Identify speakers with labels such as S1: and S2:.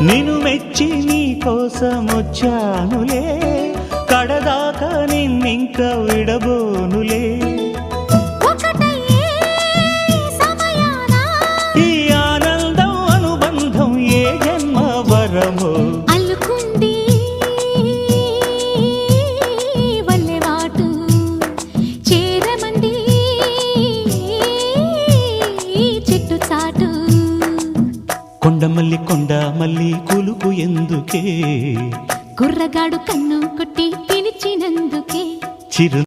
S1: నిన్ను మెచ్చి నీ కోసం వచ్చానులే, కడదాకా నిన్నింక విడబోనులే. ఈ ఆనందం అనుబంధం ఏ జన్మ వరమో
S2: అల్లుకుంది వల్లెవాటు చేరమంది చెట్టు చాటు.
S1: కొండమల్లి కొండమల్లి కులుకు ఎందుకే,
S2: కుర్రగాడు కన్ను కొట్టి పిలిచినందుకే.
S1: చిరు